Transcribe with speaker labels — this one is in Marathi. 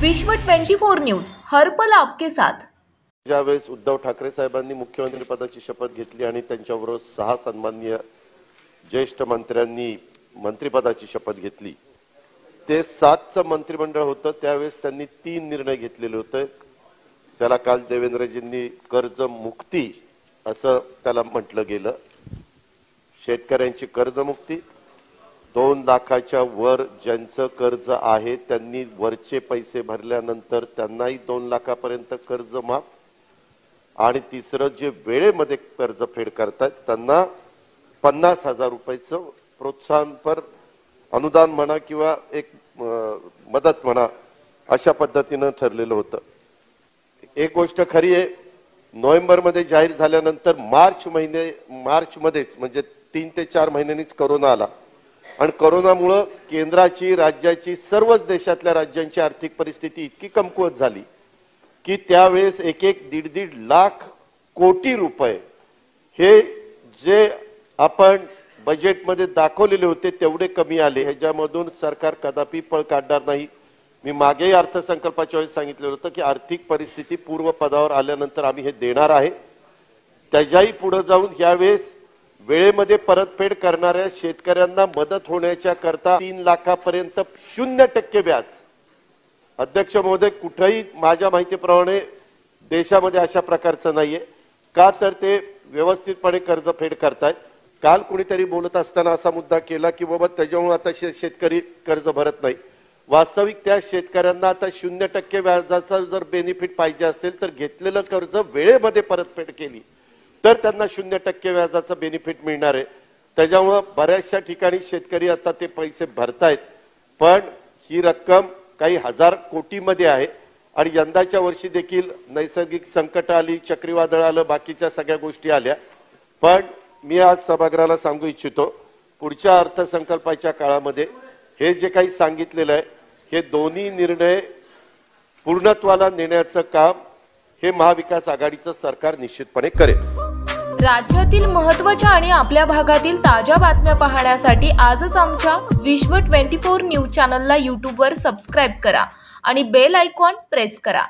Speaker 1: विश्व 24 न्यूज हर पल आपके साथ।
Speaker 2: ज्यावेळेस उद्धव ठाकरे साहेबांनी मुख्यमंत्री पदाची शपथ घेतली आणि त्यांच्याबरोबर 6 सन्माननीय ज्येष्ठ मंत्र्यांनी मंत्रिपदाची शपथ घेतली, ते 7चं मंत्रिमंडळ होतं। त्यावेळेस त्यांनी 3 निर्णय घेतलेले होते, ज्याला काल देवेंद्रजींनी कर्जमुक्ती असं त्याला म्हटलं गेलं। शेतकऱ्यांची कर्जमुक्ती, 2 लाखाच्या वर ज्यांचं कर्ज आहे त्यांनी वरचे पैसे भरल्यानंतर त्यांनाही 2 लाखापर्यंत कर्ज माफ, आणि तिसरं जे वेळेमध्ये कर्जफेड करतात त्यांना 50,000 रुपयाचं प्रोत्साहनपर अनुदान म्हणा किंवा एक मदत म्हणा, अशा पद्धतीनं ठरलेलं होतं। एक गोष्ट खरी आहे, नोव्हेंबरमध्ये जाहीर झाल्यानंतर मार्चमध्येच म्हणजे 3 ते 4 महिन्यांनीच कोरोना आला, आणि कोरोनामुळे केंद्राची, राज्याची, सर्वच देशातल्या राज्यांची आर्थिक परिस्थिती इतकी कमकुवत झाली की त्यावेळेस 1-1.5 लाख कोटी रुपये हे जे आपण बजेटमध्ये दाखवलेले होते तेवढे कमी आले। ह्याच्यामधून सरकार कदापि पळ काढणार नाही। मी मागे अर्थसंकल्पाच्या वेळेस सांगितलं होतं की आर्थिक परिस्थिती पूर्वपदावर आल्यानंतर आम्ही हे देणार आहे। त्याच्याही पुढे जाऊन यावेळेस वेळेमध्ये परतफेड करणाऱ्या शेतकऱ्यांना मदत होण्याच्या करता 3 लाखापर्यंत 0% व्याज। अध्यक्ष महोदय, कुठेही माझ्या माहितीप्रमाणे देशामध्ये अशा प्रकारचं नाहीये, का तर ते व्यवस्थितपणे कर्जफेड करतायत। काल कुणीतरी बोलत असताना असा मुद्दा केला की बाबा त्याच्यामुळे आता शेतकरी कर्ज भरत नाही। वास्तविक त्या शेतकऱ्यांना आता 0% व्याजाचा जर बेनिफिट पाहिजे असेल तर घेतलेलं कर्ज वेळेमध्ये परतफेड केली तर त्यांना 0% व्याजाचा बेनिफिट मिळणार आहे। त्याच्यामुळे बऱ्याचशा ठिकाणी शेतकरी आता ते पैसे भरतायत, पण ही रक्कम काही हजार कोटीमध्ये आहे। आणि यंदाच्या वर्षी देखील नैसर्गिक संकट आली, चक्रीवादळ आलं, बाकीच्या सगळ्या गोष्टी आल्या, पण मी आज सभागृहाला सांगू इच्छितो, पुढच्या अर्थसंकल्पाच्या काळामध्ये हे जे काही सांगितलेलं आहे हे दोन्ही निर्णय पूर्णत्वाला नेण्याचं काम हे महाविकास आघाडीचं सरकार निश्चितपणे करेल।
Speaker 1: राज्यातील महत्त्वाच्या आणि आपल्या भागातील ताज्या बातम्या पाहण्यासाठी आजच आमच्या विश्व 24 न्यूज चॅनलला YouTube वर सबस्क्राइब करा आणि बेल आयकॉन प्रेस करा।